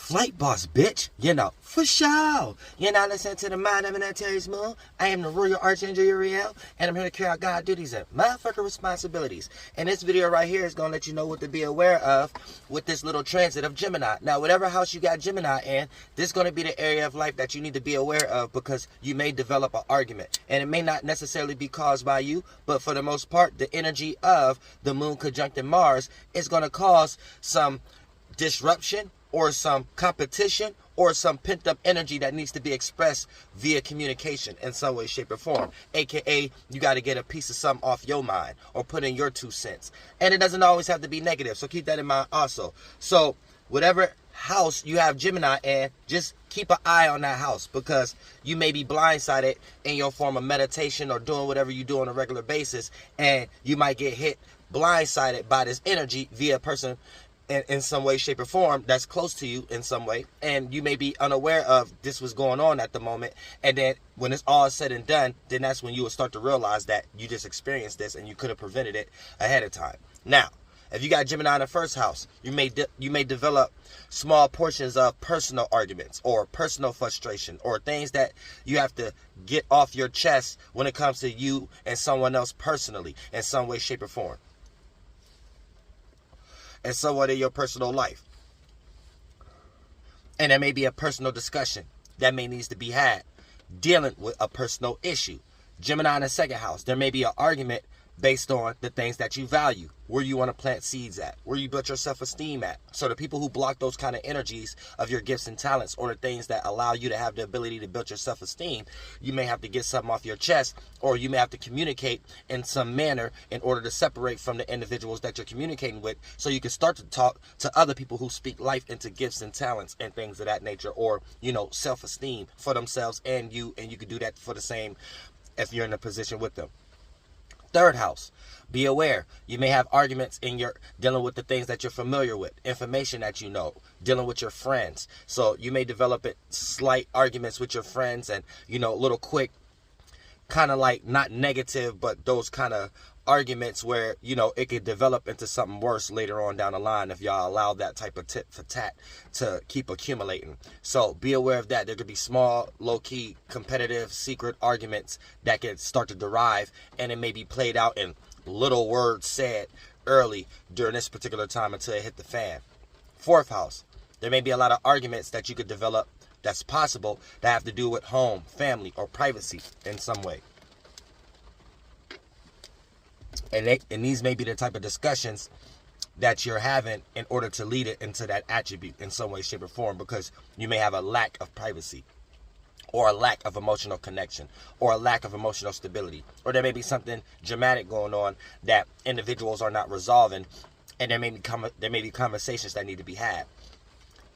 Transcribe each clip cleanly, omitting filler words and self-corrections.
Flight boss, bitch. You know, for sure. You're not listening to the Mind of an Terry's Moon. I am the Royal Archangel Uriel, and I'm here to carry out God duties and motherfucking responsibilities. And this video right here is going to let you know what to be aware of with this little transit of Gemini. Now, whatever house you got Gemini in, this is going to be the area of life that you need to be aware of, because you may develop an argument. And it may not necessarily be caused by you, but for the most part, the energy of the moon conjunct Mars is going to cause some disruption or some competition or some pent-up energy that needs to be expressed via communication in some way, shape, or form. AKA, you got to get a piece of something off your mind or put in your 2 cents. And it doesn't always have to be negative, so keep that in mind also. So whatever house you have Gemini in, just keep an eye on that house, because you may be blindsided in your form of meditation or doing whatever you do on a regular basis, and you might get hit blindsided by this energy via a person in some way, shape, or form that's close to you in some way, and you may be unaware of this was going on at the moment. And then when it's all said and done, then that's when you will start to realize that you just experienced this and you could have prevented it ahead of time. Now, if you got Gemini in the first house, you may develop small portions of personal arguments or personal frustration or things that you have to get off your chest when it comes to you and someone else personally in some way, shape, or form, and someone in your personal life. And there may be a personal discussion that may needs to be had dealing with a personal issue. Gemini in the second house, there may be an argument based on the things that you value, where you want to plant seeds at, where you build your self-esteem at. So the people who block those kind of energies of your gifts and talents, or the things that allow you to have the ability to build your self-esteem, you may have to get something off your chest, or you may have to communicate in some manner in order to separate from the individuals that you're communicating with, so you can start to talk to other people who speak life into gifts and talents and things of that nature, or, you know, self-esteem for themselves and you can do that for the same if you're in a position with them. Third house, be aware. You may have arguments in your dealing with the things that you're familiar with, information that you know, dealing with your friends. So you may develop slight arguments with your friends, and, you know, little quick, kind of like not negative, but those kind of arguments where, you know, it could develop into something worse later on down the line if y'all allow that type of tit for tat to keep accumulating. So be aware of that. There could be small, low-key, competitive, secret arguments that can start to derive, and it may be played out in little words said early during this particular time until it hit the fan. Fourth house, there may be a lot of arguments that you could develop that's possible that have to do with home, family, or privacy in some way. And these may be the type of discussions that you're having in order to lead it into that attribute in some way, shape, or form, because you may have a lack of privacy, or a lack of emotional connection, or a lack of emotional stability, or there may be something dramatic going on that individuals are not resolving, and there may be conversations that need to be had,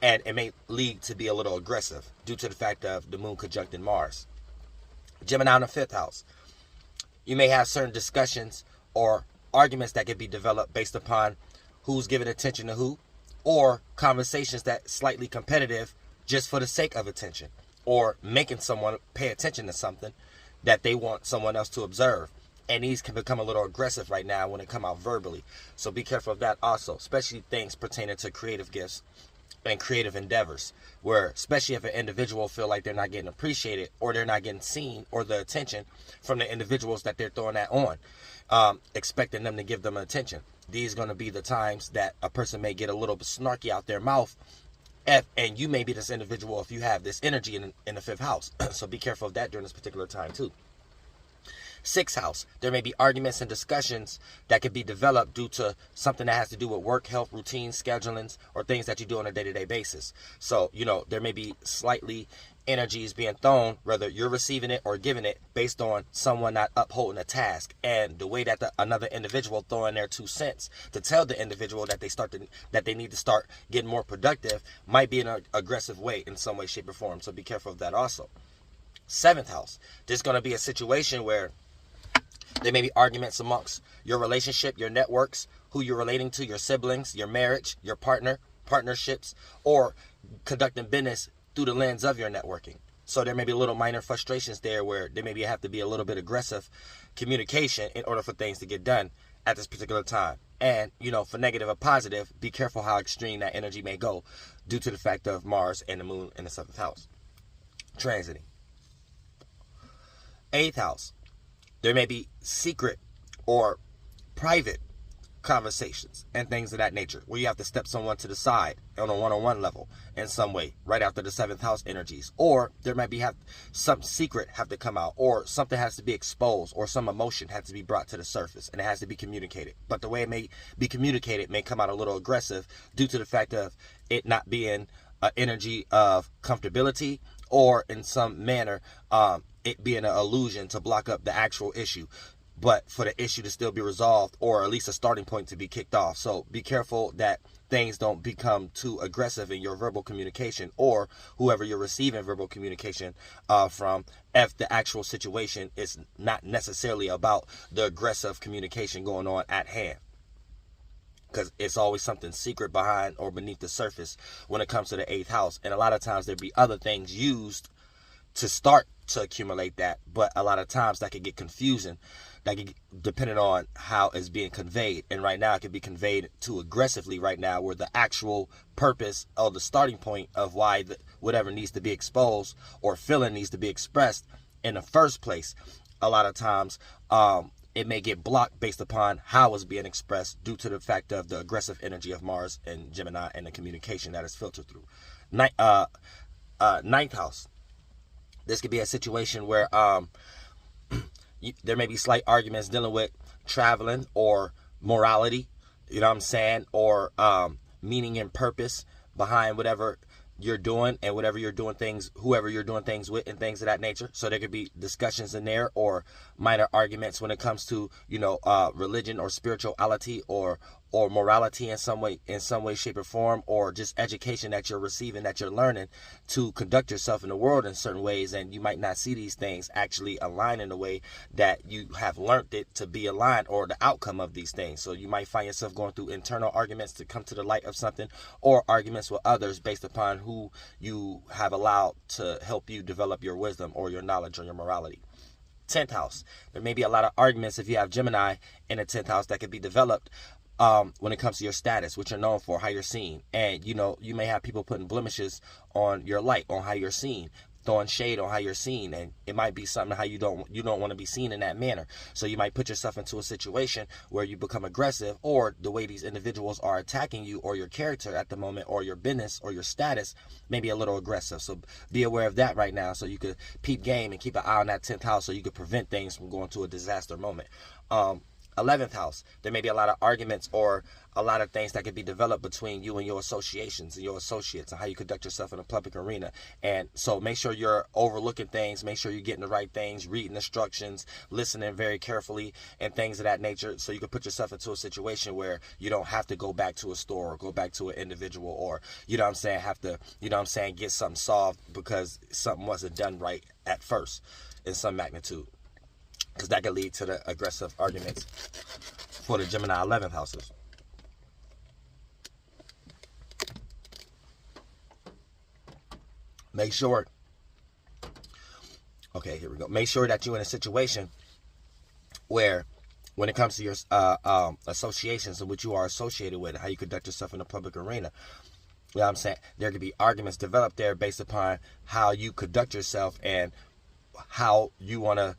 and it may lead to be a little aggressive due to the fact of the moon conjuncting Mars. Gemini in the fifth house, you may have certain discussions or arguments that can be developed based upon who's giving attention to who, or conversations that slightly competitive just for the sake of attention, or making someone pay attention to something that they want someone else to observe. And these can become a little aggressive right now when they come out verbally. So be careful of that also, especially things pertaining to creative gifts and creative endeavors, where especially if an individual feel like they're not getting appreciated, or they're not getting seen, or the attention from the individuals that they're throwing that on, expecting them to give them attention. These are going to be the times that a person may get a little bit snarky out their mouth, and you may be this individual if you have this energy in the fifth house. So be careful of that during this particular time too. Sixth house, there may be arguments and discussions that could be developed due to something that has to do with work, health, routines, schedulings, or things that you do on a day-to-day basis. So, you know, there may be slightly energies being thrown, whether you're receiving it or giving it, based on someone not upholding a task, and the way that another individual throwing their 2 cents to tell the individual that they need to start getting more productive might be in an aggressive way in some way, shape, or form. So be careful of that also. Seventh house, there's going to be a situation where there may be arguments amongst your relationship, your networks, who you're relating to, your siblings, your marriage, your partner, partnerships, or conducting business through the lens of your networking. So there may be little minor frustrations there where there maybe have to be a little bit aggressive communication in order for things to get done at this particular time. And, for negative or positive, be careful how extreme that energy may go due to the fact of Mars and the moon in the 7th house. Transiting. 8th house. There may be secret or private conversations and things of that nature where you have to step someone to the side on a one-on-one level in some way right after the 7th house energies, or there might be some secret have to come out, or something has to be exposed, or some emotion has to be brought to the surface and it has to be communicated. But the way it may be communicated may come out a little aggressive due to the fact of it not being an energy of comfortability, or in some manner it being an illusion to block up the actual issue, but for the issue to still be resolved, or at least a starting point to be kicked off. So be careful that things don't become too aggressive in your verbal communication, or whoever you're receiving verbal communication from, if the actual situation is not necessarily about the aggressive communication going on at hand. Because it's always something secret behind or beneath the surface when it comes to the 8th house. And a lot of times there'd be other things used to start to accumulate that, but a lot of times that could get confusing, depending on how it's being conveyed. And right now it could be conveyed too aggressively right now, where the actual purpose or the starting point of why whatever needs to be exposed or feeling needs to be expressed in the first place, a lot of times it may get blocked based upon how it's being expressed due to the fact of the aggressive energy of Mars and Gemini and the communication that is filtered through. 9th house. This could be a situation where there may be slight arguments dealing with traveling or morality, you know what I'm saying, or meaning and purpose behind whatever you're doing and whatever you're doing things, whoever you're doing things with, and things of that nature. So there could be discussions in there, or minor arguments when it comes to religion or spirituality or morality in some way, shape, or form, or just education that you're receiving, that you're learning to conduct yourself in the world in certain ways. And you might not see these things actually align in the way that you have learned it to be aligned, or the outcome of these things. So you might find yourself going through internal arguments to come to the light of something, or arguments with others based upon who you have allowed to help you develop your wisdom or your knowledge or your morality. 10th house. There may be a lot of arguments if you have Gemini in the 10th house that could be developed when it comes to your status, what you're known for, how you're seen. And, you may have people putting blemishes on your light, on how you're seen, throwing shade on how you're seen. And it might be something how you don't want to be seen in that manner. So you might put yourself into a situation where you become aggressive, or the way these individuals are attacking you or your character at the moment, or your business or your status, may be a little aggressive. So be aware of that right now, so you could peep game and keep an eye on that 10th house, so you could prevent things from going to a disaster moment. 11th house. There may be a lot of arguments or a lot of things that could be developed between you and your associations and your associates, and how you conduct yourself in a public arena. And so make sure you're overlooking things, make sure you're getting the right things, reading instructions, listening very carefully, and things of that nature, so you can put yourself into a situation where you don't have to go back to a store or go back to an individual, or have to get something solved because something wasn't done right at first in some magnitude. Because that could lead to the aggressive arguments for the Gemini 11th houses. Make sure, here we go. Make sure that you're in a situation where, when it comes to your associations and what you are associated with, how you conduct yourself in the public arena, you know what I'm saying, there could be arguments developed there based upon how you conduct yourself and how you want to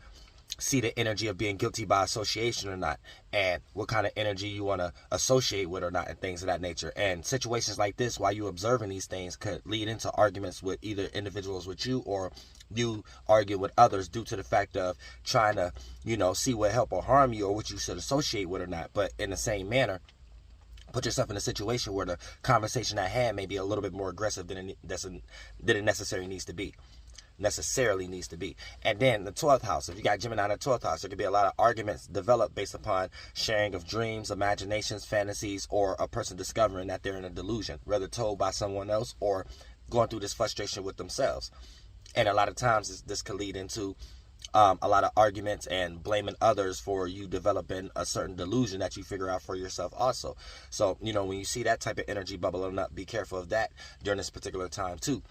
see the energy of being guilty by association or not, and what kind of energy you want to associate with or not, and things of that nature. And situations like this, while you observing these things, could lead into arguments with either individuals with you, or you argue with others due to the fact of trying to, see what help or harm you, or what you should associate with or not. But in the same manner, put yourself in a situation where the conversation at hand may be a little bit more aggressive than it necessarily needs to be. And then the 12th house, if you got Gemini in the 12th house, there could be a lot of arguments developed based upon sharing of dreams, imaginations, fantasies, or a person discovering that they're in a delusion, whether told by someone else or going through this frustration with themselves. And a lot of times this could lead into a lot of arguments and blaming others for you developing a certain delusion that you figure out for yourself also. So, when you see that type of energy bubbling up, be careful of that during this particular time too.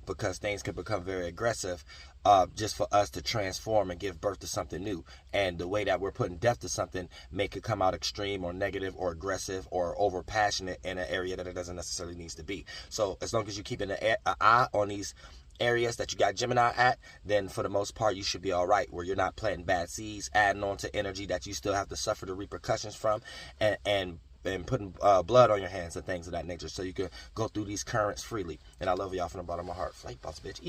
because things can become very aggressive, just for us to transform and give birth to something new. And the way that we're putting death to something make it come out extreme or negative or aggressive or over passionate in an area that it doesn't necessarily needs to be. So as long as you keep an eye on these areas that you got Gemini at, then for the most part you should be all right, where you're not planting bad seeds, adding on to energy that you still have to suffer the repercussions from, and putting blood on your hands and things of that nature, so you can go through these currents freely. And I love y'all from the bottom of my heart. Flight boss bitch.